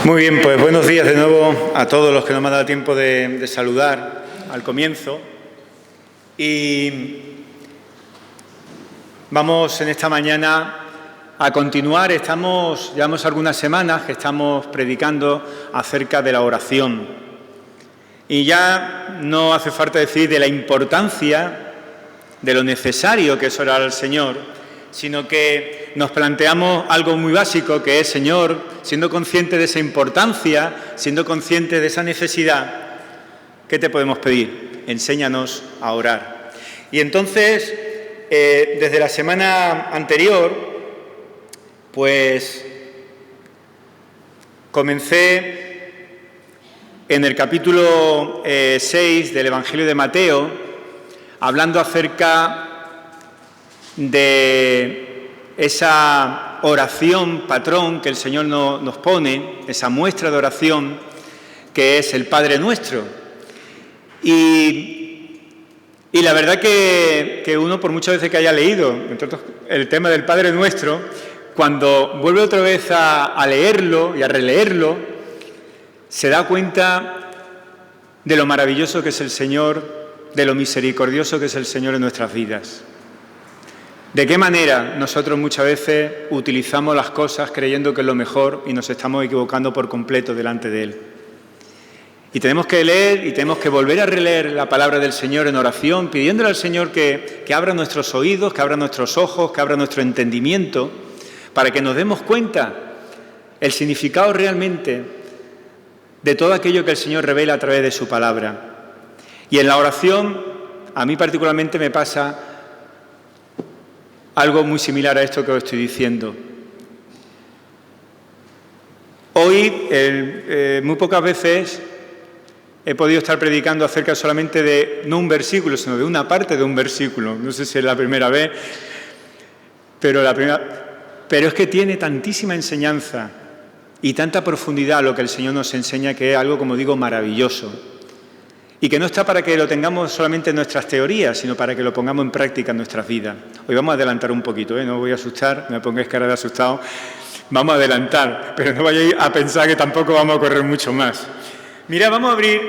Muy bien, pues buenos días de nuevo a todos los que no me han dado tiempo de saludar al comienzo. Y vamos en esta mañana a continuar. Llevamos algunas semanas que estamos predicando acerca de la oración. Y ya no hace falta decir de la importancia, de lo necesario que es orar al Señor, sino que nos planteamos algo muy básico, que es: Señor, siendo consciente de esa importancia, siendo consciente de esa necesidad, ¿qué te podemos pedir? Enséñanos a orar. Y entonces, desde la semana anterior, pues comencé en el capítulo 6 del Evangelio de Mateo, hablando acerca de esa oración patrón que el Señor nos pone, esa muestra de oración que es el Padre Nuestro. Y la verdad que uno, por muchas veces que haya leído, entre otros, el tema del Padre Nuestro, cuando vuelve otra vez a leerlo y a releerlo, se da cuenta de lo maravilloso que es el Señor, de lo misericordioso que es el Señor en nuestras vidas. ¿De qué manera nosotros muchas veces utilizamos las cosas creyendo que es lo mejor y nos estamos equivocando por completo delante de Él? Y tenemos que leer y tenemos que volver a releer la palabra del Señor en oración, pidiéndole al Señor que abra nuestros oídos, que abra nuestros ojos, que abra nuestro entendimiento, para que nos demos cuenta el significado realmente de todo aquello que el Señor revela a través de su palabra. Y en la oración, a mí particularmente me pasa algo muy similar a esto que os estoy diciendo. Hoy, muy pocas veces he podido estar predicando acerca solamente de, no un versículo, sino de una parte de un versículo. No sé si es la primera vez, pero es que tiene tantísima enseñanza y tanta profundidad lo que el Señor nos enseña, que es algo, como digo, maravilloso. Y que no está para que lo tengamos solamente en nuestras teorías, sino para que lo pongamos en práctica en nuestras vidas. Hoy vamos a adelantar un poquito, no os voy a asustar, no me pongáis cara de asustado. Vamos a adelantar, pero no vayáis a pensar que tampoco vamos a correr mucho más. Mira, vamos a abrir,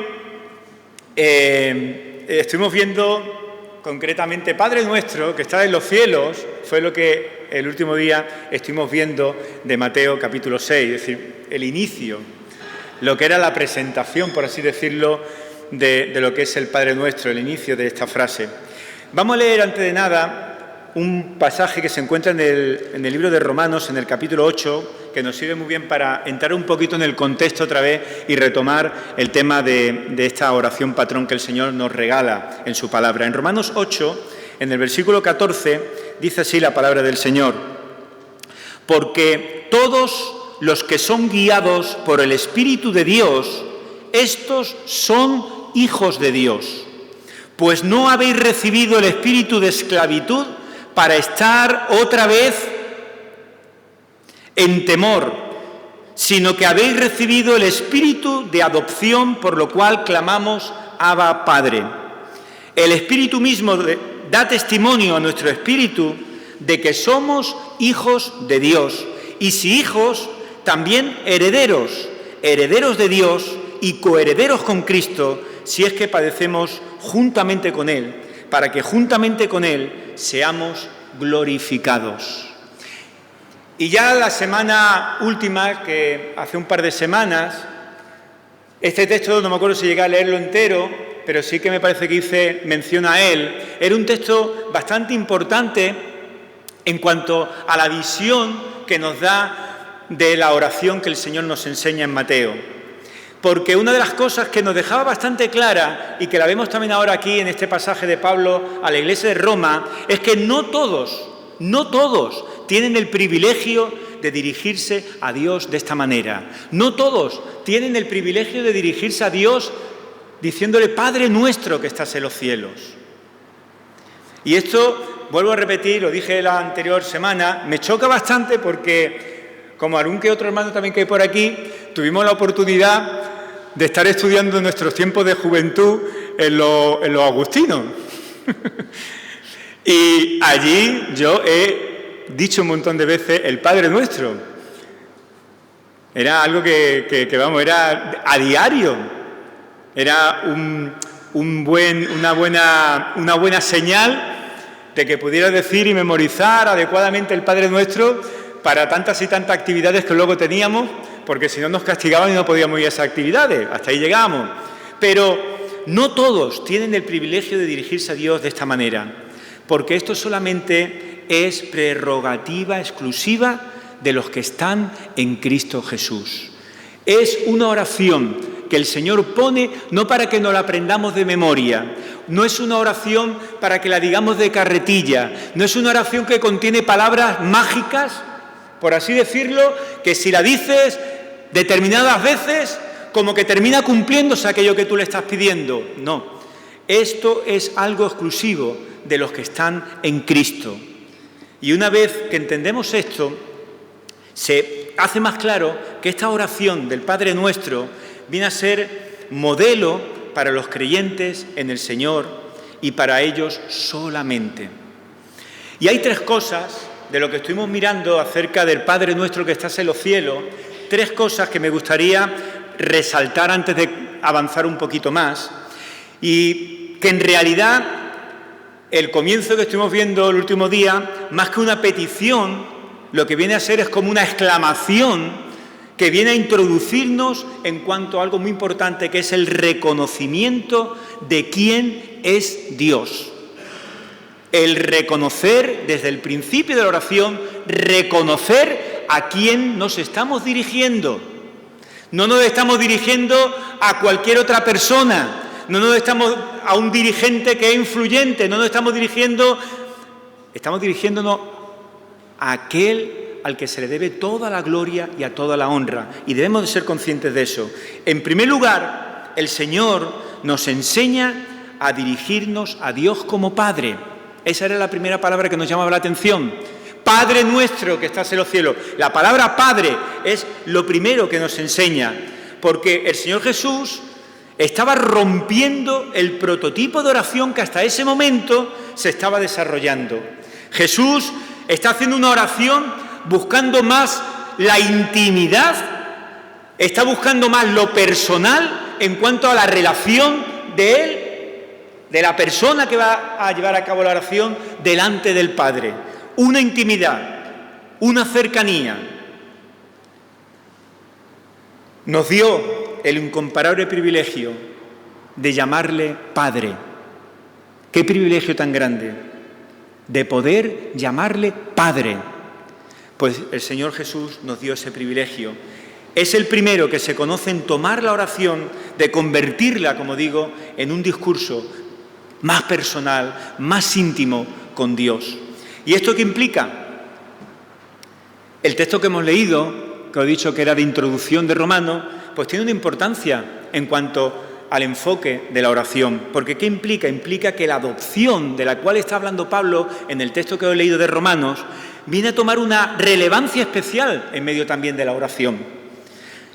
estuvimos viendo concretamente Padre Nuestro, que está en los cielos, fue lo que el último día estuvimos viendo de Mateo capítulo 6, es decir, el inicio, lo que era la presentación, por así decirlo, de lo que es el Padre Nuestro, el inicio de esta frase. Vamos a leer antes de nada un pasaje que se encuentra en el libro de Romanos, en el capítulo 8, que nos sirve muy bien para entrar un poquito en el contexto otra vez y retomar el tema de esta oración patrón que el Señor nos regala en su palabra. En Romanos 8, en el versículo 14, dice así la palabra del Señor: porque todos los que son guiados por el Espíritu de Dios, estos son hijos de Dios. Pues no habéis recibido el espíritu de esclavitud para estar otra vez en temor, sino que habéis recibido el espíritu de adopción, por lo cual clamamos: Abba, Padre. El Espíritu mismo da testimonio a nuestro espíritu de que somos hijos de Dios, y si hijos, también herederos, herederos de Dios y coherederos con Cristo, si es que padecemos juntamente con Él, para que juntamente con Él seamos glorificados. Y ya la semana última, que hace un par de semanas, este texto, no me acuerdo si llegué a leerlo entero, pero sí que me parece que hice mención a él. Era un texto bastante importante en cuanto a la visión que nos da de la oración que el Señor nos enseña en Mateo. Porque una de las cosas que nos dejaba bastante clara, y que la vemos también ahora aquí en este pasaje de Pablo a la iglesia de Roma, es que no todos tienen el privilegio de dirigirse a Dios de esta manera. No todos tienen el privilegio de dirigirse a Dios diciéndole: Padre Nuestro que estás en los cielos. Y esto, vuelvo a repetir, lo dije la anterior semana, me choca bastante porque, como algún que otro hermano también que hay por aquí, tuvimos la oportunidad de estar estudiando en nuestros tiempos de juventud en los agustinos. Y allí yo he dicho un montón de veces el Padre Nuestro. Era algo que era a diario. Era una buena señal de que pudiera decir y memorizar adecuadamente el Padre Nuestro para tantas y tantas actividades que luego teníamos, porque si no nos castigaban y no podíamos ir a esas actividades, hasta ahí llegábamos. Pero no todos tienen el privilegio de dirigirse a Dios de esta manera, porque esto solamente es prerrogativa exclusiva de los que están en Cristo Jesús. Es una oración que el Señor pone no para que nos la aprendamos de memoria, no es una oración para que la digamos de carretilla, no es una oración que contiene palabras mágicas, por así decirlo, que si la dices determinadas veces, como que termina cumpliéndose aquello que tú le estás pidiendo. No, esto es algo exclusivo de los que están en Cristo. Y una vez que entendemos esto, se hace más claro que esta oración del Padre Nuestro viene a ser modelo para los creyentes en el Señor y para ellos solamente. Y hay tres cosas de lo que estuvimos mirando acerca del Padre Nuestro que estás en los cielos, tres cosas que me gustaría resaltar antes de avanzar un poquito más, y que en realidad el comienzo que estuvimos viendo el último día, más que una petición, lo que viene a ser es como una exclamación que viene a introducirnos en cuanto a algo muy importante, que es el reconocimiento de quién es Dios. El reconocer, desde el principio de la oración, reconocer a quién nos estamos dirigiendo. No nos estamos dirigiendo a cualquier otra persona, no nos estamos a un dirigente que es influyente, no nos estamos dirigiéndonos a aquel al que se le debe toda la gloria y a toda la honra. Y debemos de ser conscientes de eso. En primer lugar, el Señor nos enseña a dirigirnos a Dios como Padre. Esa era la primera palabra que nos llamaba la atención. Padre nuestro que estás en los cielos. La palabra Padre es lo primero que nos enseña, porque el Señor Jesús estaba rompiendo el prototipo de oración que hasta ese momento se estaba desarrollando. Jesús está haciendo una oración buscando más la intimidad, está buscando más lo personal en cuanto a la relación de Él, de la persona que va a llevar a cabo la oración delante del Padre. Una intimidad, una cercanía. Nos dio el incomparable privilegio de llamarle Padre. ¡Qué privilegio tan grande! De poder llamarle Padre. Pues el Señor Jesús nos dio ese privilegio. Es el primero que se conoce en tomar la oración, de convertirla, como digo, en un discurso más personal, más íntimo con Dios. ¿Y esto qué implica? El texto que hemos leído, que os he dicho que era de introducción de Romanos, pues tiene una importancia en cuanto al enfoque de la oración. Porque ¿qué implica? Implica que la adopción de la cual está hablando Pablo en el texto que os he leído de Romanos viene a tomar una relevancia especial en medio también de la oración.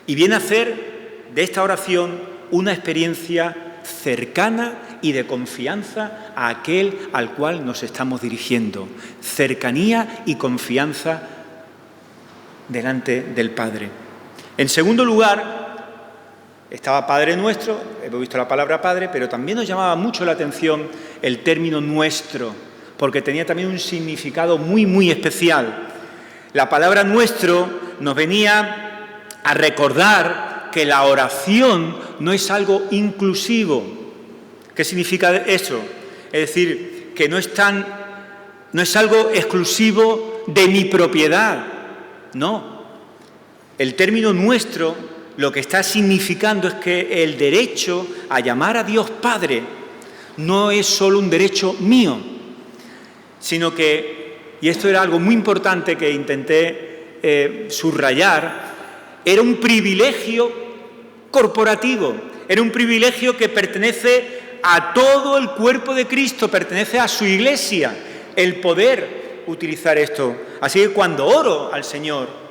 Y viene a hacer de esta oración una experiencia cercana y de confianza a aquel al cual nos estamos dirigiendo. Cercanía y confianza delante del Padre. En segundo lugar, estaba Padre Nuestro, hemos visto la palabra Padre, pero también nos llamaba mucho la atención el término nuestro, porque tenía también un significado muy, muy especial. La palabra nuestro nos venía a recordar que la oración no es algo inclusivo. ¿Qué significa eso? Es decir, que no es algo exclusivo de mi propiedad. No. El término nuestro lo que está significando es que el derecho a llamar a Dios Padre no es solo un derecho mío, sino que, y esto era algo muy importante que intenté subrayar, era un privilegio corporativo, era un privilegio que pertenece a todo el cuerpo de Cristo, pertenece a su Iglesia, el poder utilizar esto. Así que cuando oro al Señor,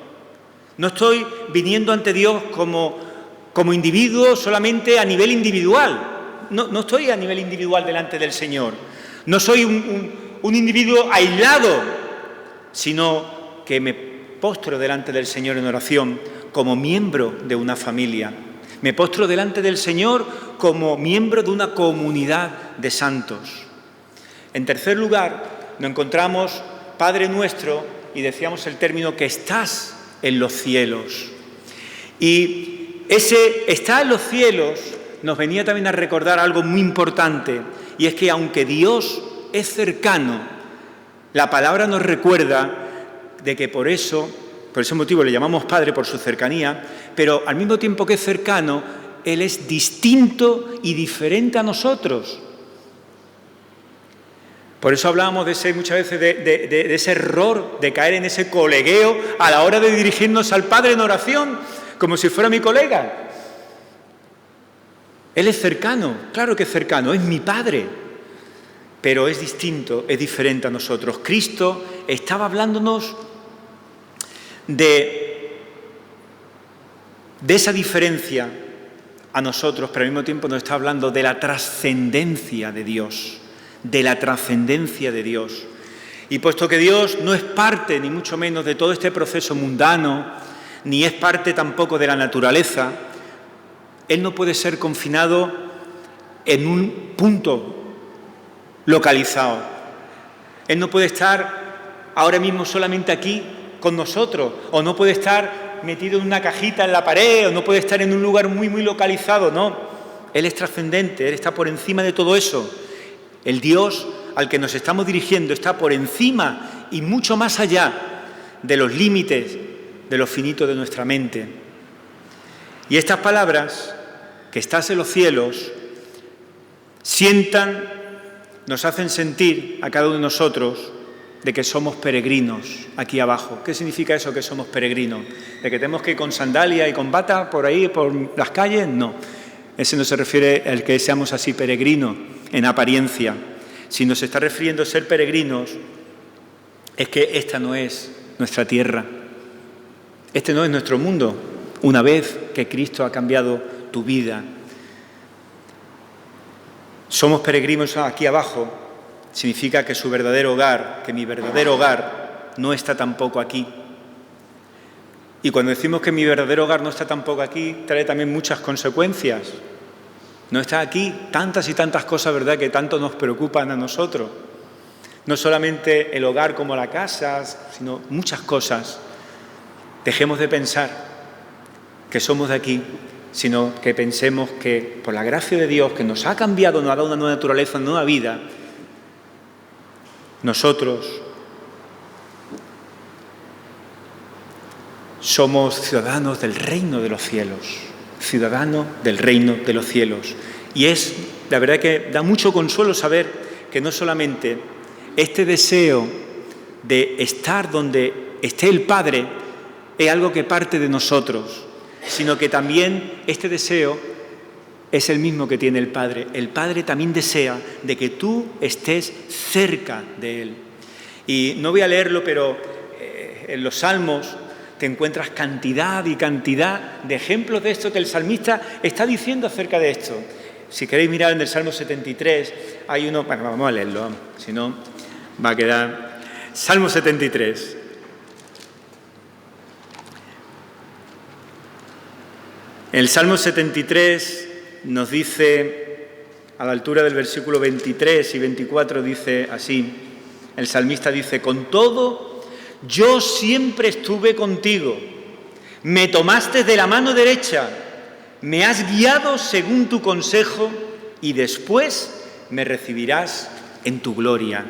no estoy viniendo ante Dios como individuo solamente a nivel individual. No estoy a nivel individual delante del Señor. No soy un individuo aislado, sino que me postro delante del Señor en oración como miembro de una familia. Me postro delante del Señor como miembro de una comunidad de santos. En tercer lugar, nos encontramos Padre nuestro, y decíamos el término que estás en los cielos. Y ese está en los cielos nos venía también a recordar algo muy importante, y es que aunque Dios es cercano, la palabra nos recuerda de que por ese motivo le llamamos Padre, por su cercanía, pero al mismo tiempo que es cercano, Él es distinto y diferente a nosotros. Por eso hablábamos muchas veces de ese error, de caer en ese colegueo a la hora de dirigirnos al Padre en oración, como si fuera mi colega. Él es cercano, claro que es cercano, es mi Padre, pero es distinto, es diferente a nosotros. Cristo estaba hablándonos de esa diferencia a nosotros, pero al mismo tiempo nos está hablando de la trascendencia de Dios. De la trascendencia de Dios. Y puesto que Dios no es parte, ni mucho menos, de todo este proceso mundano, ni es parte tampoco de la naturaleza, Él no puede ser confinado en un punto localizado. Él no puede estar ahora mismo solamente aquí con nosotros, o no puede estar metido en una cajita en la pared, o no puede estar en un lugar muy, muy localizado, no. Él es trascendente, Él está por encima de todo eso. El Dios al que nos estamos dirigiendo está por encima y mucho más allá de los límites de lo finito de nuestra mente. Y estas palabras, que estás en los cielos, nos hacen sentir a cada uno de nosotros de que somos peregrinos aquí abajo. ¿Qué significa eso, que somos peregrinos? ¿De que tenemos que ir con sandalia y con bata por ahí, por las calles? No. Ese no se refiere al que seamos así peregrinos en apariencia. Si nos está refiriendo a ser peregrinos, es que esta no es nuestra tierra. Este no es nuestro mundo, una vez que Cristo ha cambiado tu vida. Somos peregrinos aquí abajo, significa que su verdadero hogar, que mi verdadero hogar, no está tampoco aquí. Y cuando decimos que mi verdadero hogar no está tampoco aquí, trae también muchas consecuencias. No está aquí tantas y tantas cosas, ¿verdad?, que tanto nos preocupan a nosotros. No solamente el hogar como la casa, sino muchas cosas. Dejemos de pensar que somos de aquí, sino que pensemos que por la gracia de Dios, que nos ha cambiado, nos ha dado una nueva naturaleza, una nueva vida, nosotros somos ciudadanos del reino de los cielos, ciudadanos del reino de los cielos. Y es, la verdad, que da mucho consuelo saber que no solamente este deseo de estar donde esté el Padre es algo que parte de nosotros, sino que también este deseo es el mismo que tiene el Padre. El Padre también desea de que tú estés cerca de Él. Y no voy a leerlo, pero en los Salmos te encuentras cantidad y cantidad de ejemplos de esto que el salmista está diciendo acerca de esto. Si queréis mirar en el Salmo 73, hay uno... Bueno, vamos a leerlo, si no va a quedar... Salmo 73. El Salmo 73 nos dice, a la altura del versículo 23 y 24, dice así, el salmista dice: con todo, yo siempre estuve contigo, me tomaste de la mano derecha, me has guiado según tu consejo y después me recibirás en tu gloria.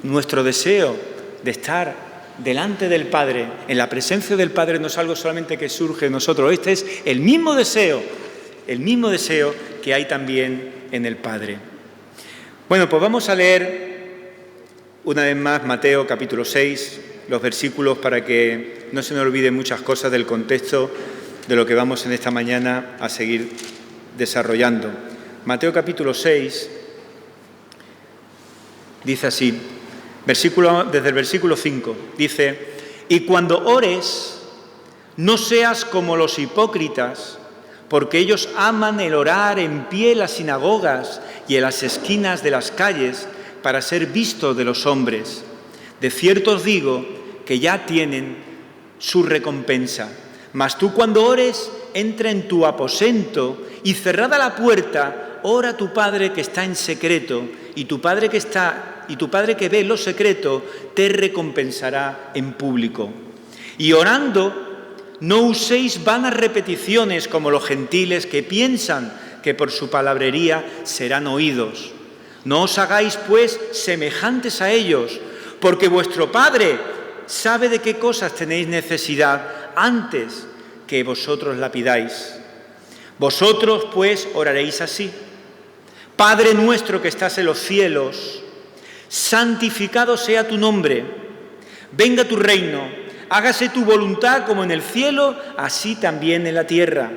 Nuestro deseo de estar delante del Padre, en la presencia del Padre, no es algo solamente que surge de nosotros. Este es el mismo deseo que hay también en el Padre. Bueno, pues vamos a leer una vez más Mateo capítulo 6, los versículos, para que no se nos olviden muchas cosas del contexto de lo que vamos en esta mañana a seguir desarrollando. Mateo capítulo 6 dice así, desde el versículo 5, dice: y cuando ores, no seas como los hipócritas, porque ellos aman el orar en pie en las sinagogas y en las esquinas de las calles para ser vistos de los hombres. De cierto os digo que ya tienen su recompensa. Mas tú cuando ores, entra en tu aposento y cerrada la puerta, ora a tu Padre que está en secreto, y tu Padre que ve lo secreto te recompensará en público. Y orando, no uséis vanas repeticiones como los gentiles que piensan que por su palabrería serán oídos. No os hagáis, pues, semejantes a ellos, porque vuestro Padre sabe de qué cosas tenéis necesidad antes que vosotros la pidáis. Vosotros, pues, oraréis así: Padre nuestro que estás en los cielos, santificado sea tu nombre, venga tu reino, hágase tu voluntad como en el cielo, así también en la tierra.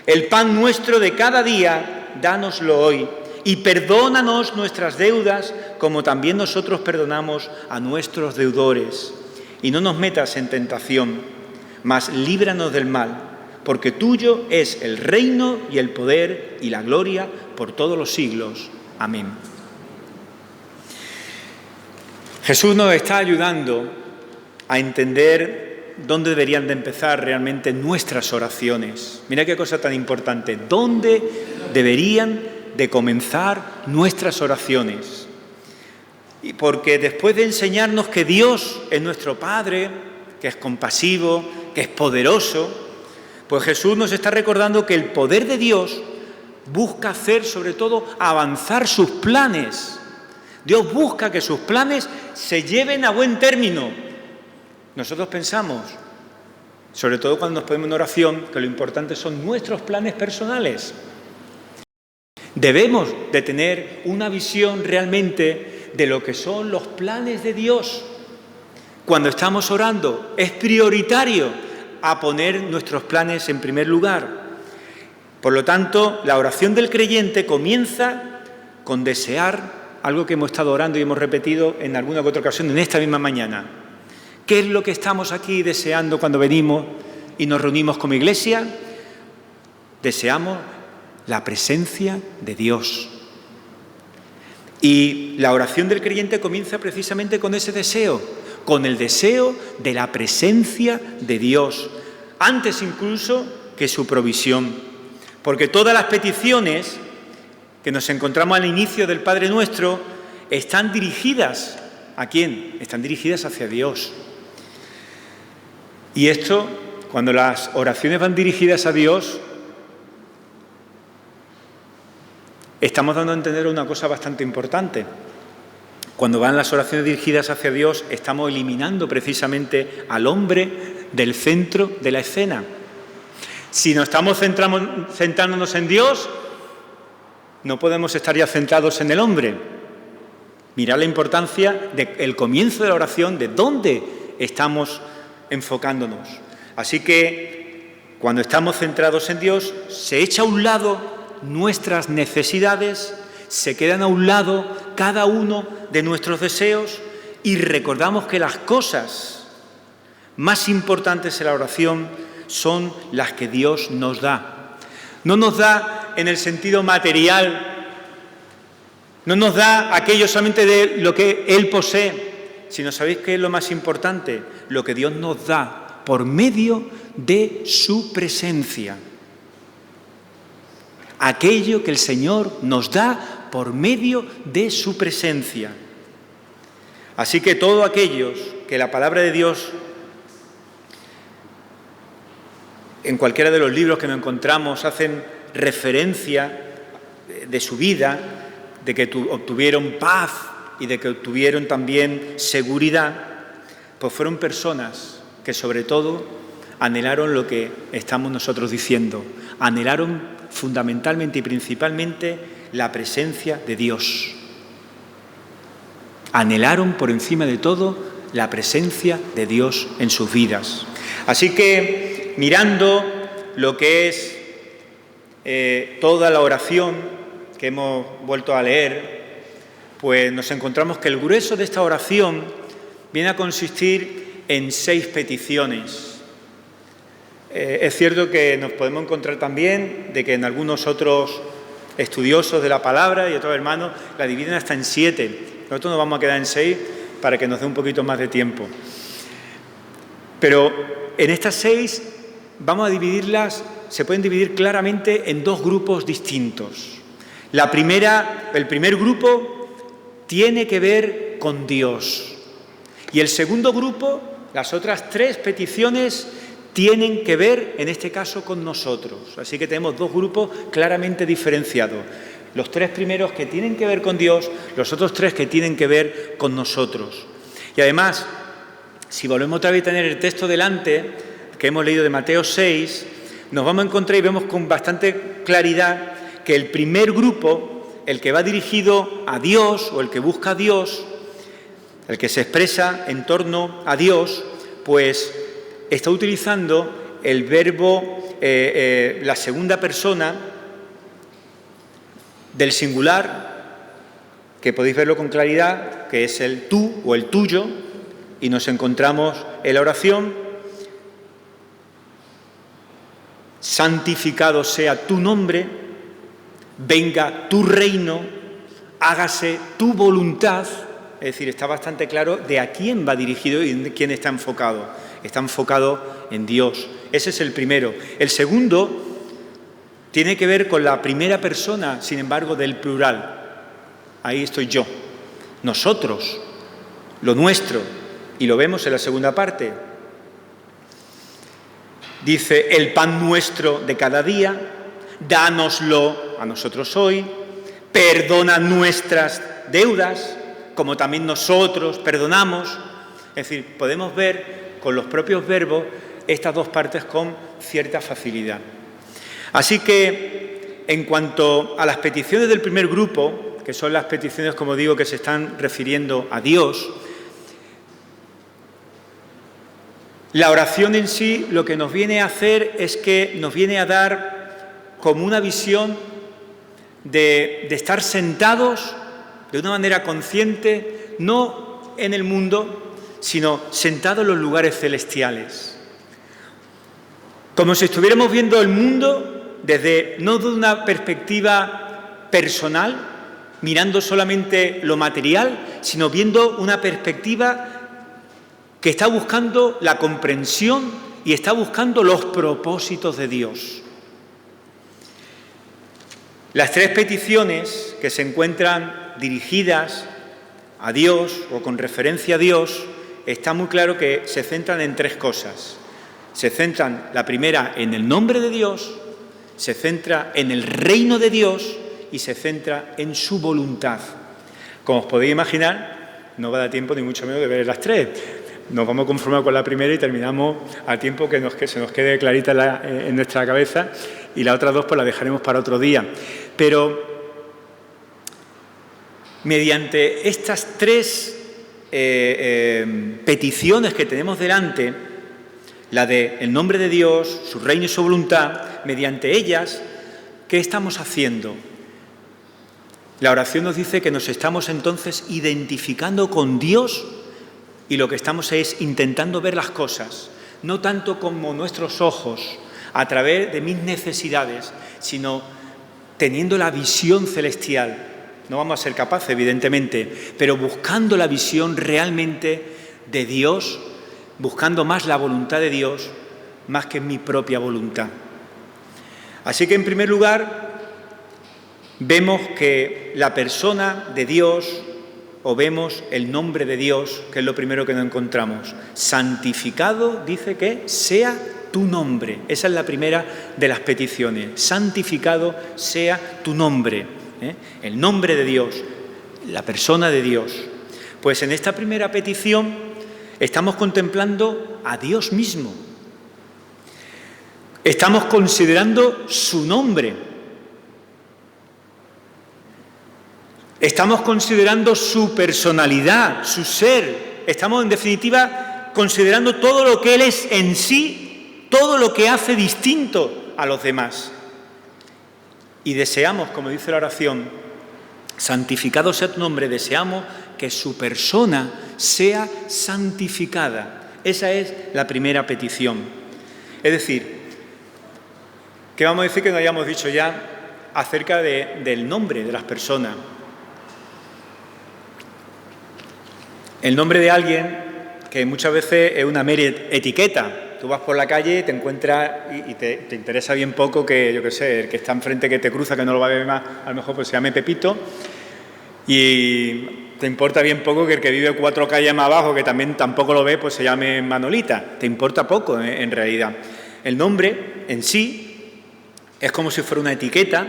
El pan nuestro de cada día, dánoslo hoy, y perdónanos nuestras deudas, como también nosotros perdonamos a nuestros deudores. Y no nos metas en tentación, mas líbranos del mal, porque tuyo es el reino y el poder y la gloria por todos los siglos. Amén. Jesús nos está ayudando a entender dónde deberían de empezar realmente nuestras oraciones. Mira qué cosa tan importante. ¿Dónde deberían de comenzar nuestras oraciones? Y porque después de enseñarnos que Dios es nuestro Padre, que es compasivo, que es poderoso, pues Jesús nos está recordando que el poder de Dios busca hacer, sobre todo, avanzar sus planes. Dios busca que sus planes se lleven a buen término. Nosotros pensamos, sobre todo cuando nos ponemos en oración, que lo importante son nuestros planes personales. Debemos de tener una visión realmente de lo que son los planes de Dios. Cuando estamos orando, es prioritario a poner nuestros planes en primer lugar. Por lo tanto, la oración del creyente comienza con desear algo que hemos estado orando y hemos repetido en alguna que otra ocasión en esta misma mañana. ¿Qué es lo que estamos aquí deseando cuando venimos y nos reunimos como iglesia? Deseamos la presencia de Dios. Y la oración del creyente comienza precisamente con ese deseo, con el deseo de la presencia de Dios, antes incluso que su provisión. Porque todas las peticiones que nos encontramos al inicio del Padre Nuestro están dirigidas, ¿a quién? Están dirigidas hacia Dios. Y esto, cuando las oraciones van dirigidas a Dios, estamos dando a entender una cosa bastante importante. Cuando van las oraciones dirigidas hacia Dios, estamos eliminando precisamente al hombre del centro de la escena. Si nos estamos centrándonos en Dios, no podemos estar ya centrados en el hombre. Mirad la importancia del comienzo de la oración, de dónde estamos enfocándonos. Así que cuando estamos centrados en Dios, se echa a un lado nuestras necesidades, se quedan a un lado cada uno de nuestros deseos y recordamos que las cosas más importantes en la oración son las que Dios nos da. No nos da en el sentido material, no nos da aquello solamente de lo que Él posee, sino ¿sabéis qué es lo más importante? Lo que Dios nos da por medio de su presencia. Aquello que el Señor nos da por medio de su presencia. Así que todos aquellos que la palabra de Dios, en cualquiera de los libros que nos encontramos, hacen referencia de su vida, de que obtuvieron paz y de que obtuvieron también seguridad, pues fueron personas que sobre todo anhelaron lo que estamos nosotros diciendo, anhelaron fundamentalmente y principalmente la presencia de Dios. Anhelaron por encima de todo la presencia de Dios en sus vidas. Así que mirando lo que es toda la oración que hemos vuelto a leer, pues nos encontramos que el grueso de esta oración viene a consistir en 6 peticiones. Es cierto que nos podemos encontrar también de que en algunos otros estudiosos de la palabra y otros hermanos la dividen hasta en 7. Nosotros nos vamos a quedar en 6 para que nos dé un poquito más de tiempo. Pero en estas 6 vamos a dividirlas, se pueden dividir claramente en dos grupos distintos. El primer grupo tiene que ver con Dios. Y el segundo grupo, las otras tres peticiones, tienen que ver, en este caso, con nosotros. Así que tenemos dos grupos claramente diferenciados. Los tres primeros que tienen que ver con Dios, los otros tres que tienen que ver con nosotros. Y además, si volvemos otra vez a tener el texto delante, que hemos leído de Mateo 6, nos vamos a encontrar y vemos con bastante claridad que el primer grupo, el que va dirigido a Dios o el que busca a Dios, el que se expresa en torno a Dios, pues está utilizando el verbo, la segunda persona del singular, que podéis verlo con claridad, que es el tú o el tuyo, y nos encontramos en la oración: santificado sea tu nombre, venga tu reino, hágase tu voluntad. Es decir, está bastante claro de a quién va dirigido y en quién está enfocado. Está enfocado en Dios. Ese es el primero. El segundo tiene que ver con la primera persona, sin embargo, del plural. Ahí estoy yo, nosotros, lo nuestro, y lo vemos en la segunda parte. Dice: el pan nuestro de cada día, dánoslo a nosotros hoy, perdona nuestras deudas, como también nosotros perdonamos. Es decir, podemos ver con los propios verbos estas dos partes con cierta facilidad. Así que, en cuanto a las peticiones del primer grupo, que son las peticiones, como digo, que se están refiriendo a Dios, la oración en sí lo que nos viene a hacer es que nos viene a dar como una visión de estar sentados de una manera consciente, no en el mundo, sino sentados en los lugares celestiales. Como si estuviéramos viendo el mundo no de una perspectiva personal, mirando solamente lo material, sino viendo una perspectiva que está buscando la comprensión y está buscando los propósitos de Dios. Las tres peticiones que se encuentran dirigidas a Dios o con referencia a Dios, está muy claro que se centran en tres cosas. Se centran, la primera, en el nombre de Dios, se centra en el reino de Dios y se centra en su voluntad. Como os podéis imaginar, no va a dar tiempo ni mucho menos de ver las tres. Nos vamos a conformar con la primera y terminamos a tiempo que se nos quede clarita en nuestra cabeza, y las otras dos pues las dejaremos para otro día. Pero mediante estas tres peticiones que tenemos delante, la del nombre de Dios, su reino y su voluntad, mediante ellas, ¿qué estamos haciendo? La oración nos dice que nos estamos entonces identificando con Dios, y lo que estamos es intentando ver las cosas, no tanto como nuestros ojos, a través de mis necesidades, sino teniendo la visión celestial. No vamos a ser capaces, evidentemente, pero buscando la visión realmente de Dios, buscando más la voluntad de Dios, más que mi propia voluntad. Así que, en primer lugar, vemos que la persona de Dios, o vemos el nombre de Dios, que es lo primero que nos encontramos. Santificado, dice que sea tu nombre. Esa es la primera de las peticiones. Santificado sea tu nombre. El nombre de Dios, la persona de Dios. Pues en esta primera petición estamos contemplando a Dios mismo. Estamos considerando su nombre. Estamos considerando su personalidad, su ser. Estamos, en definitiva, considerando todo lo que Él es en sí, todo lo que hace distinto a los demás. Y deseamos, como dice la oración, santificado sea tu nombre, deseamos que su persona sea santificada. Esa es la primera petición. Es decir, ¿qué vamos a decir que no hayamos dicho ya acerca del nombre de las personas? El nombre de alguien, que muchas veces es una mera etiqueta, Tú vas por la calle, te encuentras y te interesa bien poco que, yo qué sé, el que está enfrente, que te cruza, que no lo va a ver más, a lo mejor pues se llame Pepito, y te importa bien poco que el que vive 4 calles más abajo, que también tampoco lo ve, pues se llame Manolita. Te importa poco, en realidad. El nombre en sí es como si fuera una etiqueta,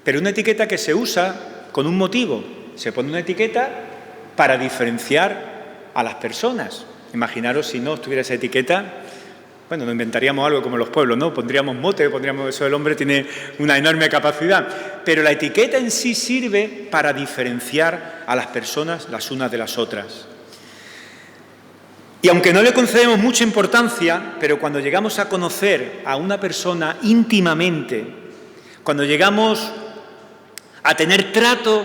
pero una etiqueta que se usa con un motivo. Se pone una etiqueta para diferenciar a las personas. Imaginaros si no estuviera esa etiqueta, bueno, nos inventaríamos algo como los pueblos, ¿no? Pondríamos mote, pondríamos eso, el hombre tiene una enorme capacidad. Pero la etiqueta en sí sirve para diferenciar a las personas las unas de las otras. Y aunque no le concedemos mucha importancia, pero cuando llegamos a conocer a una persona íntimamente, cuando llegamos a tener trato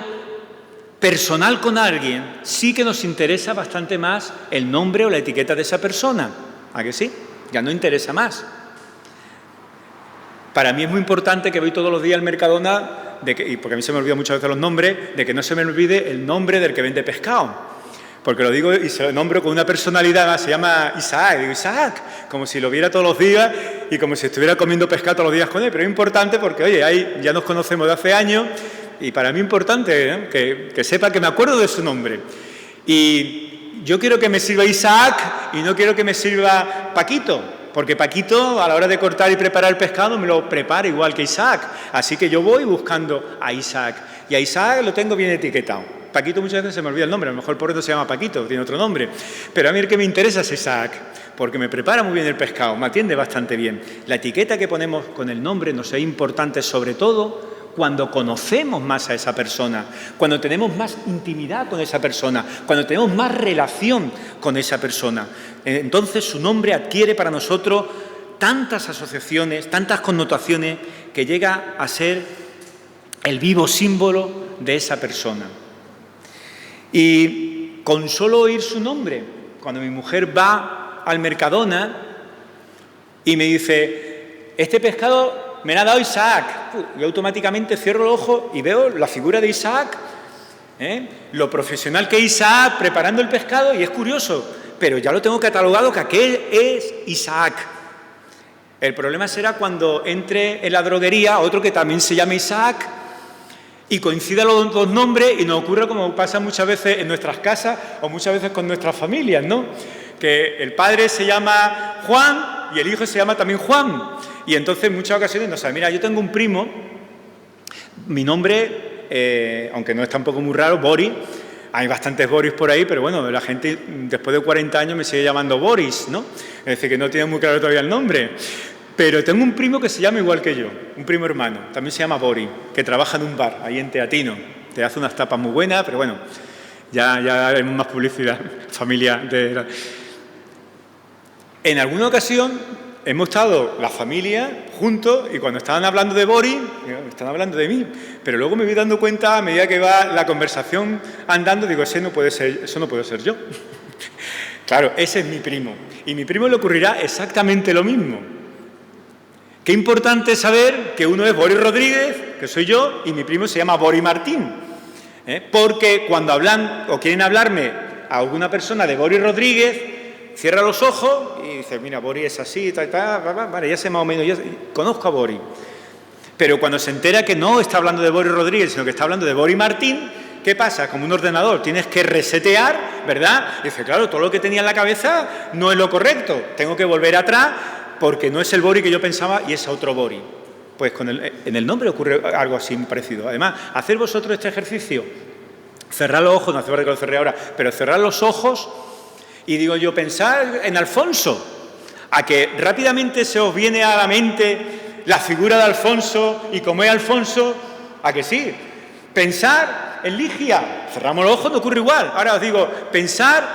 personal con alguien, sí que nos interesa bastante más el nombre o la etiqueta de esa persona. ¿A que sí? Ya no interesa más. Para mí es muy importante que voy todos los días al Mercadona, y porque a mí se me olvidan muchas veces los nombres, de que no se me olvide el nombre del que vende pescado. Porque lo digo y se lo nombro con una personalidad, se llama Isaac, digo Isaac, como si lo viera todos los días y como si estuviera comiendo pescado todos los días con él. Pero es importante porque, oye, ahí ya nos conocemos de hace años y para mí es importante que sepa que me acuerdo de su nombre. Y yo quiero que me sirva Isaac y no quiero que me sirva Paquito, porque Paquito a la hora de cortar y preparar el pescado me lo prepara igual que Isaac. Así que yo voy buscando a Isaac y a Isaac lo tengo bien etiquetado. Paquito muchas veces se me olvida el nombre, a lo mejor por eso se llama Paquito, tiene otro nombre. Pero a mí el que me interesa es Isaac, porque me prepara muy bien el pescado, me atiende bastante bien. La etiqueta que ponemos con el nombre nos es importante sobre todo cuando conocemos más a esa persona, cuando tenemos más intimidad con esa persona, cuando tenemos más relación con esa persona. Entonces su nombre adquiere para nosotros tantas asociaciones, tantas connotaciones, que llega a ser el vivo símbolo de esa persona. Y con solo oír su nombre, cuando mi mujer va al Mercadona y me dice, este pescado me lo ha dado Isaac, yo automáticamente cierro los ojos y veo la figura de Isaac, lo profesional que es Isaac preparando el pescado, y es curioso, pero ya lo tengo catalogado que aquel es Isaac. El problema será cuando entre en la droguería otro que también se llama Isaac y coincidan los dos nombres y nos ocurre como pasa muchas veces en nuestras casas o muchas veces con nuestras familias, ¿no? Que el padre se llama Juan y el hijo se llama también Juan. Y entonces en muchas ocasiones no sabe, mira, yo tengo un primo, mi nombre, aunque no es tampoco muy raro, Boris, hay bastantes Boris por ahí, pero bueno, la gente después de 40 años me sigue llamando Boris, ¿no? Es decir, que no tiene muy claro todavía el nombre. Pero tengo un primo que se llama igual que yo, un primo hermano, también se llama Boris, que trabaja en un bar, ahí en Teatino. Te hace unas tapas muy buenas, pero bueno, ya haremos más publicidad, familia. En alguna ocasión hemos estado la familia juntos y cuando estaban hablando de Boris, están hablando de mí. Pero luego me voy dando cuenta, a medida que va la conversación andando, digo, eso no puede ser yo. Claro, ese es mi primo. Y a mi primo le ocurrirá exactamente lo mismo. Qué importante saber que uno es Boris Rodríguez, que soy yo, y mi primo se llama Boris Martín. Porque cuando hablan o quieren hablarme a alguna persona de Boris Rodríguez, cierra los ojos y dice, mira, Boris es así, vale, ya sé más o menos, ya conozco a Boris. Pero cuando se entera que no está hablando de Boris Rodríguez, sino que está hablando de Boris Martín, ¿qué pasa? Como un ordenador, tienes que resetear, ¿verdad? Y dice, claro, todo lo que tenía en la cabeza no es lo correcto, tengo que volver atrás porque no es el Boris que yo pensaba y es otro Boris. Pues en el nombre ocurre algo así parecido. Además, hacer vosotros este ejercicio, cerrar los ojos, no hace falta que lo cerré ahora, pero cerrar los ojos y digo yo, pensar en Alfonso, a que rápidamente se os viene a la mente la figura de Alfonso y cómo es Alfonso, a que sí. Pensar en Ligia, cerramos los ojos, no ocurre igual. Ahora os digo, pensar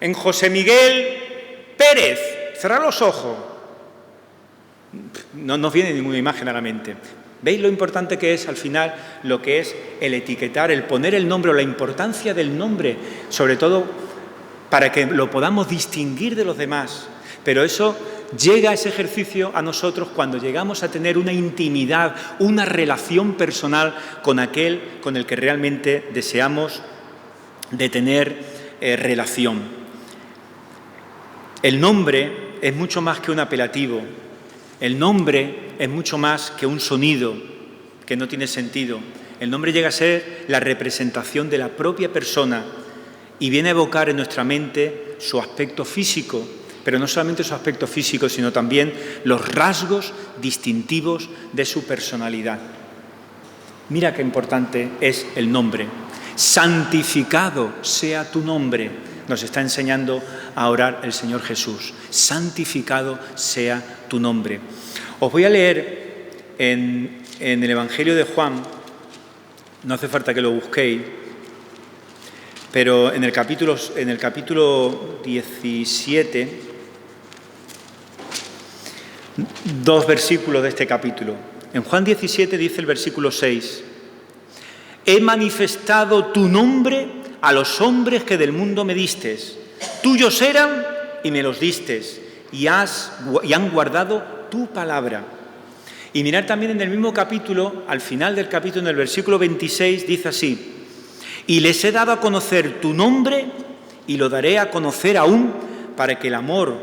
en José Miguel Pérez, cerrar los ojos. No nos viene ninguna imagen a la mente. ¿Veis lo importante que es al final lo que es el etiquetar, el poner el nombre o la importancia del nombre, sobre todo para que lo podamos distinguir de los demás? Pero eso llega, ese ejercicio, a nosotros cuando llegamos a tener una intimidad, una relación personal con aquel con el que realmente deseamos de tener relación. El nombre es mucho más que un apelativo. El nombre es mucho más que un sonido que no tiene sentido. El nombre llega a ser la representación de la propia persona y viene a evocar en nuestra mente su aspecto físico, pero no solamente su aspecto físico, sino también los rasgos distintivos de su personalidad. Mira qué importante es el nombre. Santificado sea tu nombre, nos está enseñando a orar el Señor Jesús. Santificado sea tu nombre. Os voy a leer en el Evangelio de Juan, no hace falta que lo busquéis, pero en el capítulo 17, 2 versículos de este capítulo. En Juan 17 dice el versículo 6, he manifestado tu nombre a los hombres que del mundo me distes. Tuyos eran y me los distes, y han guardado tu palabra. Y mirad también en el mismo capítulo, al final del capítulo, en el versículo 26, dice así, y les he dado a conocer tu nombre y lo daré a conocer aún para que el amor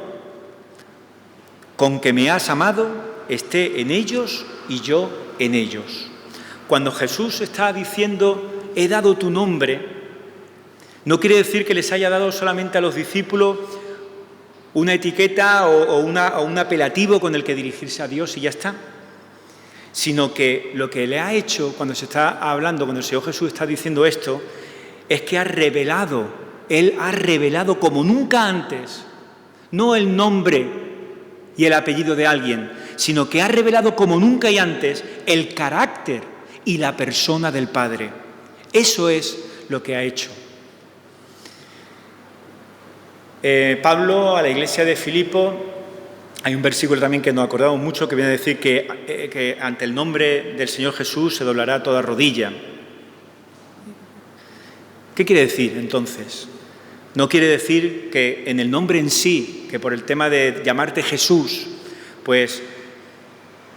con que me has amado esté en ellos y yo en ellos. Cuando Jesús está diciendo, he dado tu nombre, no quiere decir que les haya dado solamente a los discípulos una etiqueta o un apelativo con el que dirigirse a Dios y ya está, sino que lo que le ha hecho cuando se está hablando, cuando el Señor Jesús está diciendo esto, es que Él ha revelado como nunca antes, no el nombre y el apellido de alguien, sino que ha revelado como nunca y antes el carácter y la persona del Padre. Eso es lo que ha hecho. Pablo a la iglesia de Filipo, hay un versículo también que nos acordamos mucho que viene a decir que ante el nombre del Señor Jesús se doblará toda rodilla. ¿Qué quiere decir entonces? No quiere decir que en el nombre en sí, que por el tema de llamarte Jesús, pues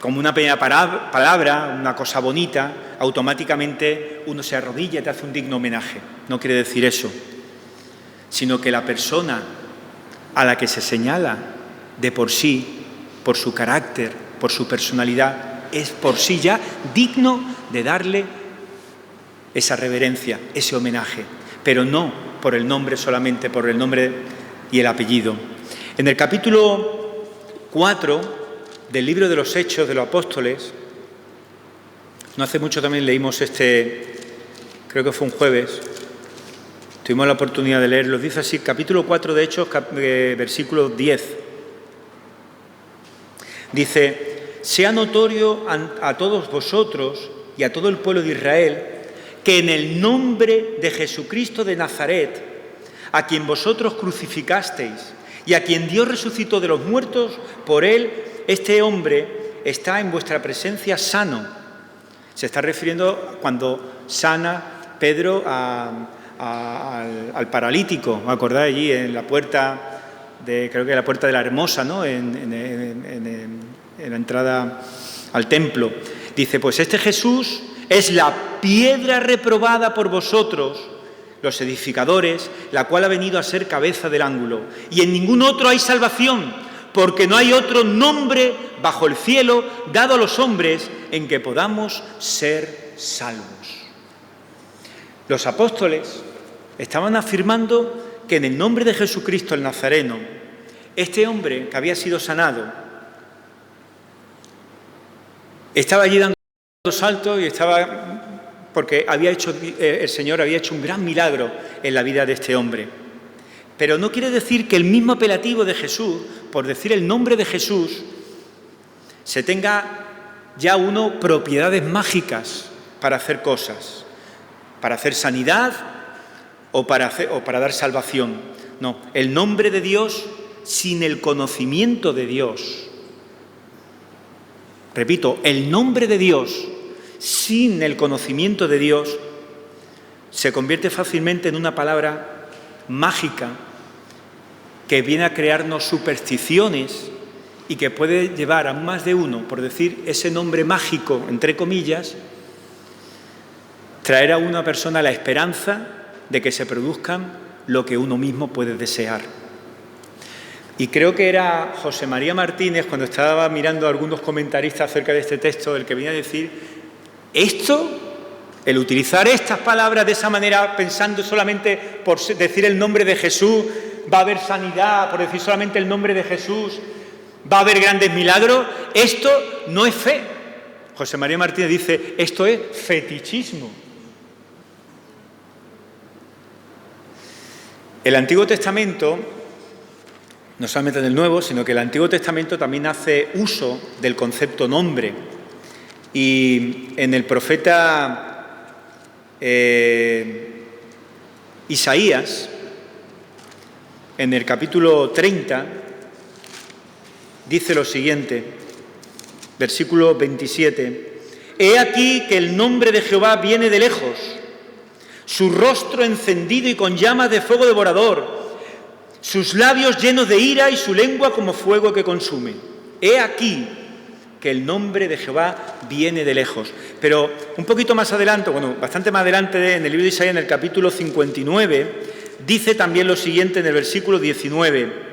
como una pequeña palabra, una cosa bonita, automáticamente uno se arrodilla y te hace un digno homenaje. No quiere decir eso, sino que la persona a la que se señala de por sí, por su carácter, por su personalidad, es por sí ya digno de darle esa reverencia, ese homenaje, pero no por el nombre solamente, por el nombre y el apellido. En el capítulo 4 del libro de los Hechos de los Apóstoles, no hace mucho también leímos creo que fue un jueves, tuvimos la oportunidad de leerlo, dice así, capítulo 4 de Hechos, versículo 10. Dice, sea notorio a todos vosotros y a todo el pueblo de Israel que en el nombre de Jesucristo de Nazaret, a quien vosotros crucificasteis y a quien Dios resucitó de los muertos, por él, este hombre está en vuestra presencia sano. Se está refiriendo cuando sana Pedro al paralítico, ¿me acordáis? Allí en la puerta, creo que la puerta de la Hermosa, ¿no? En la entrada al templo. Dice, pues este Jesús es la piedra reprobada por vosotros, los edificadores, la cual ha venido a ser cabeza del ángulo. Y en ningún otro hay salvación, porque no hay otro nombre bajo el cielo dado a los hombres en que podamos ser salvos. Los apóstoles estaban afirmando que en el nombre de Jesucristo el Nazareno, este hombre que había sido sanado, estaba allí dando saltos y estaba porque el Señor había hecho un gran milagro en la vida de este hombre. Pero no quiere decir que el mismo apelativo de Jesús, por decir el nombre de Jesús, se tenga ya uno propiedades mágicas para hacer cosas, para hacer sanidad o para dar salvación. No, el nombre de Dios sin el conocimiento de Dios. Repito, el nombre de Dios sin el conocimiento de Dios se convierte fácilmente en una palabra mágica que viene a crearnos supersticiones y que puede llevar a más de uno, por decir ese nombre mágico, entre comillas, traer a una persona la esperanza de que se produzcan lo que uno mismo puede desear. Y creo que era José María Martínez, cuando estaba mirando a algunos comentaristas acerca de este texto, el que venía a decir, el utilizar estas palabras de esa manera, pensando solamente por decir el nombre de Jesús, va a haber sanidad, por decir solamente el nombre de Jesús, va a haber grandes milagros, esto no es fe. José María Martínez dice, esto es fetichismo. El Antiguo Testamento, no solamente en el Nuevo, sino que el Antiguo Testamento también hace uso del concepto nombre. Y en el profeta Isaías, en el capítulo 30, dice lo siguiente, versículo 27, «He aquí que el nombre de Jehová viene de lejos, su rostro encendido y con llamas de fuego devorador, sus labios llenos de ira y su lengua como fuego que consume. He aquí que el nombre de Jehová viene de lejos». Pero un poquito más adelante, bastante más adelante en el libro de Isaías, en el capítulo 59, dice también lo siguiente en el versículo 19,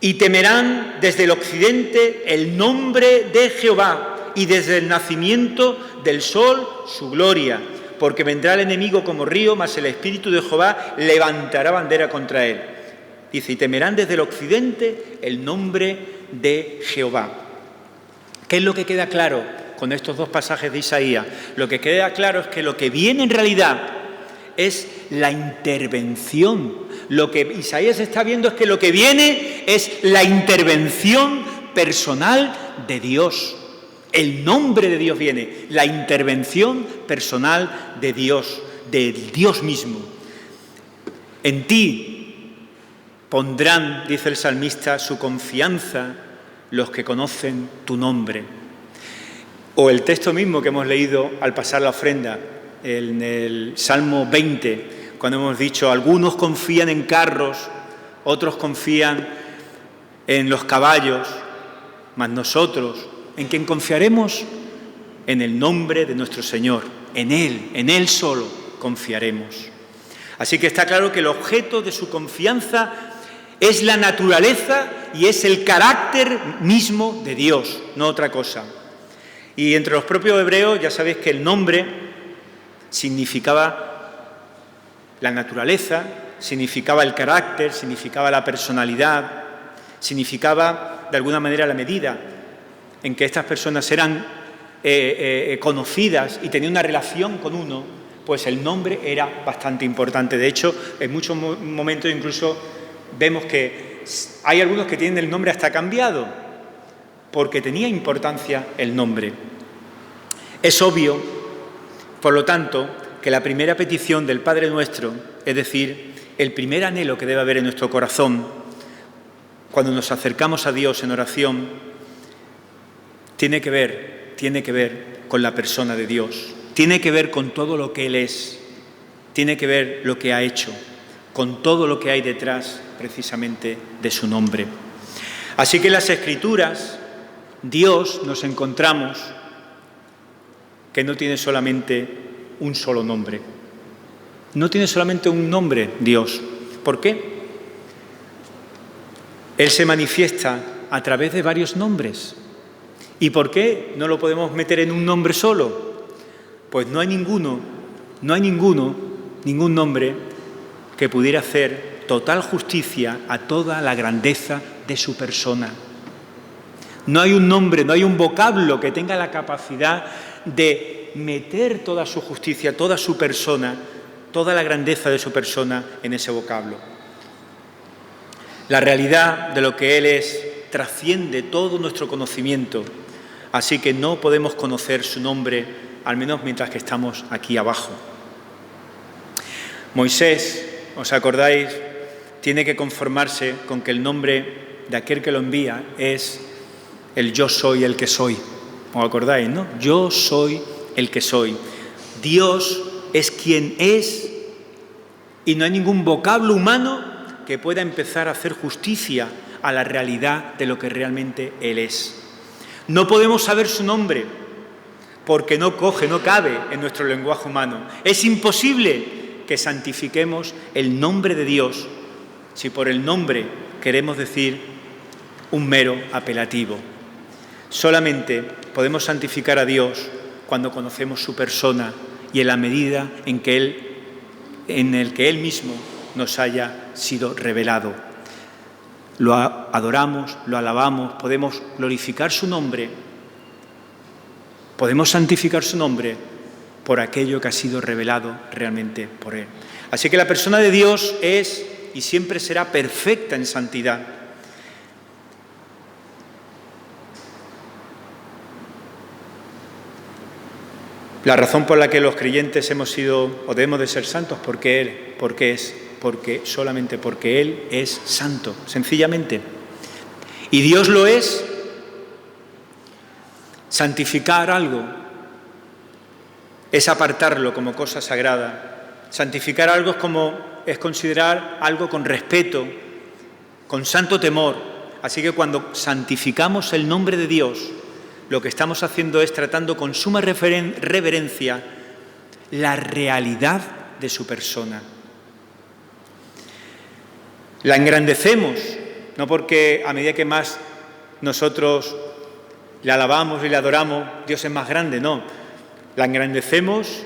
«Y temerán desde el occidente el nombre de Jehová y desde el nacimiento del sol su gloria, porque vendrá el enemigo como río, mas el Espíritu de Jehová levantará bandera contra él». Dice, y temerán desde el occidente el nombre de Jehová. ¿Qué es lo que queda claro con estos dos pasajes de Isaías? Lo que queda claro es que lo que viene en realidad es la intervención. Lo que Isaías está viendo es que lo que viene es la intervención personal de Dios. El nombre de Dios viene, la intervención personal de Dios mismo. En ti pondrán, dice el salmista, su confianza los que conocen tu nombre. O el texto mismo que hemos leído al pasar la ofrenda, en el Salmo 20, cuando hemos dicho, algunos confían en carros, otros confían en los caballos, mas nosotros, ¿en quién confiaremos? En el nombre de nuestro Señor, en Él solo confiaremos. Así que está claro que el objeto de su confianza es la naturaleza y es el carácter mismo de Dios, no otra cosa. Y entre los propios hebreos ya sabéis que el nombre significaba la naturaleza, significaba el carácter, significaba la personalidad, significaba de alguna manera la medida en que estas personas eran conocidas y tenían una relación con uno, pues el nombre era bastante importante. De hecho, en muchos momentos incluso vemos que hay algunos que tienen el nombre hasta cambiado, porque tenía importancia el nombre. Es obvio, por lo tanto, que la primera petición del Padre Nuestro, es decir, el primer anhelo que debe haber en nuestro corazón cuando nos acercamos a Dios en oración, tiene que ver con la persona de Dios, tiene que ver con todo lo que Él es, tiene que ver lo que ha hecho, con todo lo que hay detrás precisamente de su nombre. Así que en las Escrituras, Dios nos encontramos que no tiene solamente un solo nombre. No tiene solamente un nombre, Dios. ¿Por qué? Él se manifiesta a través de varios nombres. ¿Y por qué no lo podemos meter en un nombre solo? Pues no hay ningún nombre que pudiera hacer total justicia a toda la grandeza de su persona. No hay un nombre, no hay un vocablo que tenga la capacidad de meter toda su justicia, toda su persona, toda la grandeza de su persona en ese vocablo. La realidad de lo que Él es trasciende todo nuestro conocimiento, así que no podemos conocer su nombre, al menos mientras que estamos aquí abajo. Moisés, ¿os acordáis? Tiene que conformarse con que el nombre de aquel que lo envía es el yo soy el que soy. ¿Os acordáis, no? Yo soy el que soy. Dios es quien es y no hay ningún vocablo humano que pueda empezar a hacer justicia a la realidad de lo que realmente Él es. No podemos saber su nombre porque no cabe en nuestro lenguaje humano. Es imposible que santifiquemos el nombre de Dios si por el nombre queremos decir un mero apelativo. Solamente podemos santificar a Dios cuando conocemos su persona y en la medida en el que Él mismo nos haya sido revelado. Lo adoramos, lo alabamos, podemos glorificar su nombre, podemos santificar su nombre por aquello que ha sido revelado realmente por Él. Así que la persona de Dios es y siempre será perfecta en santidad. La razón por la que los creyentes hemos sido o debemos de ser santos, porque solamente porque Él es santo, sencillamente. Y Dios lo es. Santificar algo es apartarlo como cosa sagrada. Santificar algo es considerar algo con respeto, con santo temor. Así que cuando santificamos el nombre de Dios, lo que estamos haciendo es tratando con suma reverencia la realidad de su persona. La engrandecemos, no porque a medida que más nosotros le alabamos y le adoramos, Dios es más grande, no. La engrandecemos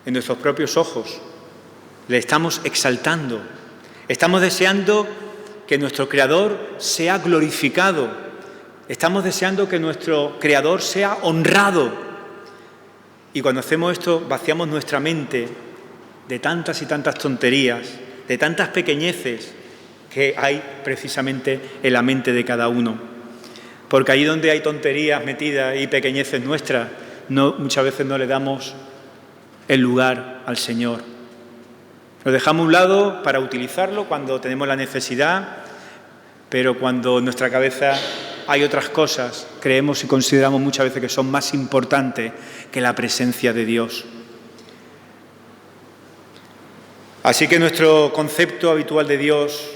en nuestros propios ojos. Le estamos exaltando. Estamos deseando que nuestro Creador sea glorificado. Estamos deseando que nuestro Creador sea honrado. Y cuando hacemos esto, vaciamos nuestra mente de tantas y tantas tonterías, de tantas pequeñeces que hay precisamente en la mente de cada uno. Porque ahí donde hay tonterías metidas y pequeñeces nuestras, muchas veces no le damos el lugar al Señor. Lo dejamos a un lado para utilizarlo cuando tenemos la necesidad, pero cuando en nuestra cabeza hay otras cosas, creemos y consideramos muchas veces que son más importantes que la presencia de Dios. Así que nuestro concepto habitual de Dios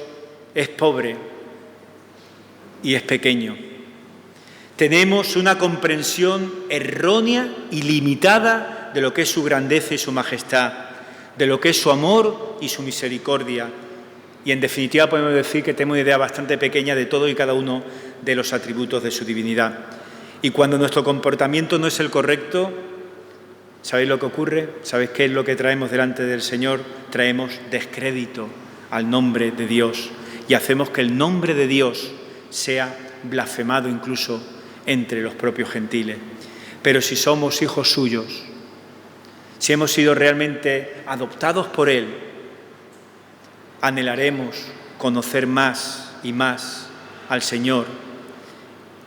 es pobre y es pequeño. Tenemos una comprensión errónea y limitada de lo que es su grandeza y su majestad, de lo que es su amor y su misericordia. Y en definitiva podemos decir que tenemos una idea bastante pequeña de todo y cada uno de los atributos de su divinidad. Y cuando nuestro comportamiento no es el correcto, ¿sabéis lo que ocurre? ¿Sabéis qué es lo que traemos delante del Señor? Traemos descrédito al nombre de Dios y hacemos que el nombre de Dios sea blasfemado incluso entre los propios gentiles. Pero si somos hijos suyos, si hemos sido realmente adoptados por Él, anhelaremos conocer más y más al Señor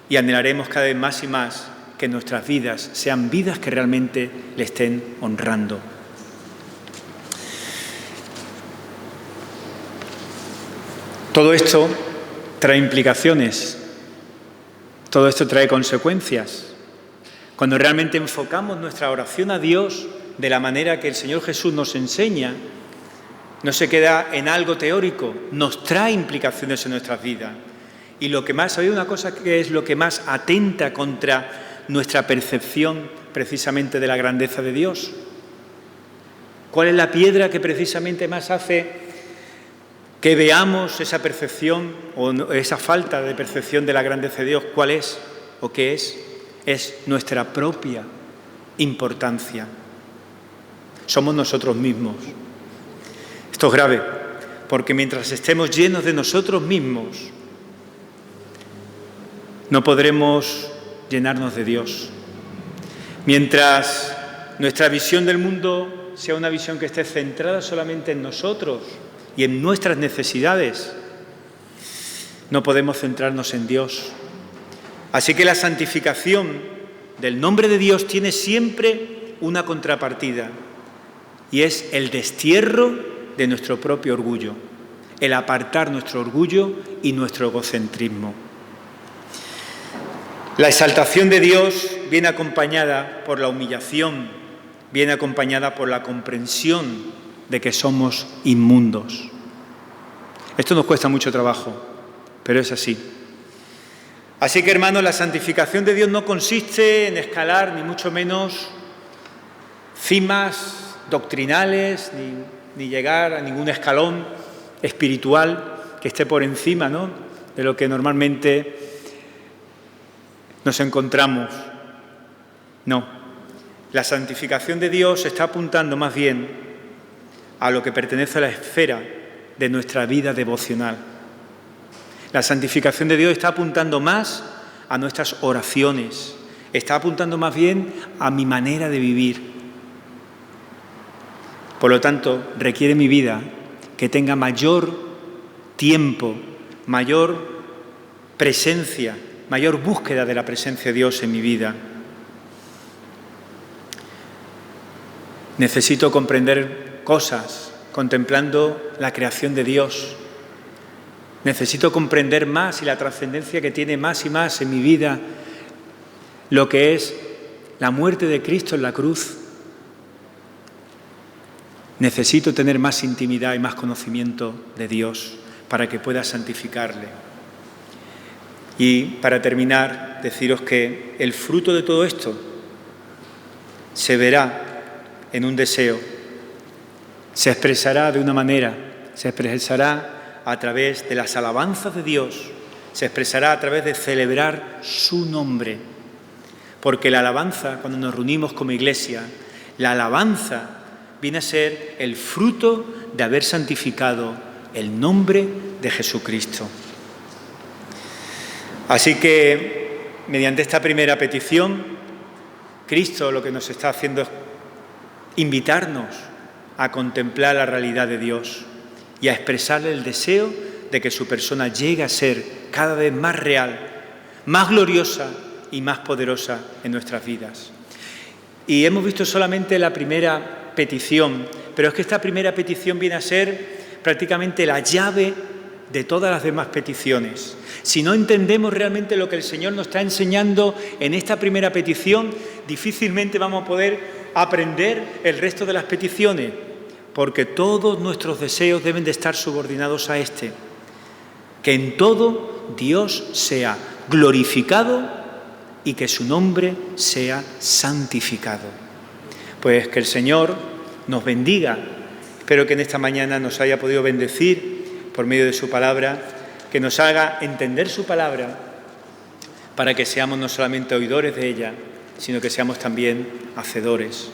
y anhelaremos cada vez más y más que nuestras vidas sean vidas que realmente le estén honrando. Todo esto trae implicaciones, todo esto trae consecuencias. Cuando realmente enfocamos nuestra oración a Dios de la manera que el Señor Jesús nos enseña, no se queda en algo teórico, nos trae implicaciones en nuestras vidas. Y lo que más, ¿sabéis una cosa que es lo que más atenta contra nuestra percepción precisamente de la grandeza de Dios? ¿Cuál es la piedra que precisamente más hace que veamos esa percepción o esa falta de percepción de la grandeza de Dios? ¿Cuál es o qué es? Es nuestra propia importancia. Somos nosotros mismos. Esto es grave, porque mientras estemos llenos de nosotros mismos, no podremos llenarnos de Dios. Mientras nuestra visión del mundo sea una visión que esté centrada solamente en nosotros y en nuestras necesidades, no podemos centrarnos en Dios. Así que la santificación del nombre de Dios tiene siempre una contrapartida, y es el destierro de nuestro propio orgullo, el apartar nuestro orgullo y nuestro egocentrismo. La exaltación de Dios viene acompañada por la humillación, viene acompañada por la comprensión de que somos inmundos. Esto nos cuesta mucho trabajo, pero es así. Así que, hermanos, la santificación de Dios no consiste en escalar, ni mucho menos, cimas doctrinales, ni llegar a ningún escalón espiritual, que esté por encima, ¿no?, de lo que normalmente nos encontramos. No, la santificación de Dios está apuntando más bien a lo que pertenece a la esfera de nuestra vida devocional. La santificación de Dios está apuntando más a nuestras oraciones, está apuntando más bien a mi manera de vivir. Por lo tanto, requiere mi vida que tenga mayor tiempo, mayor presencia, mayor búsqueda de la presencia de Dios en mi vida. Necesito comprender cosas contemplando la creación de Dios. Necesito comprender más y la trascendencia que tiene más y más en mi vida lo que es la muerte de Cristo en la cruz. Necesito tener más intimidad y más conocimiento de Dios para que pueda santificarle. Y para terminar, deciros que el fruto de todo esto se verá en un deseo, se expresará de una manera, se expresará a través de las alabanzas de Dios, se expresará a través de celebrar su nombre. Porque la alabanza, cuando nos reunimos como iglesia, la alabanza viene a ser el fruto de haber santificado el nombre de Jesucristo. Así que, mediante esta primera petición, Cristo lo que nos está haciendo es invitarnos a contemplar la realidad de Dios y a expresarle el deseo de que su persona llegue a ser cada vez más real, más gloriosa y más poderosa en nuestras vidas. Y hemos visto solamente la primera petición, pero es que esta primera petición viene a ser prácticamente la llave de todas las demás peticiones. Si no entendemos realmente lo que el Señor nos está enseñando en esta primera petición, difícilmente vamos a poder aprender el resto de las peticiones, porque todos nuestros deseos deben de estar subordinados a este. Que en todo Dios sea glorificado y que su nombre sea santificado. Pues que el Señor nos bendiga. Espero que en esta mañana nos haya podido bendecir por medio de su palabra, que nos haga entender su palabra para que seamos no solamente oidores de ella, sino que seamos también hacedores.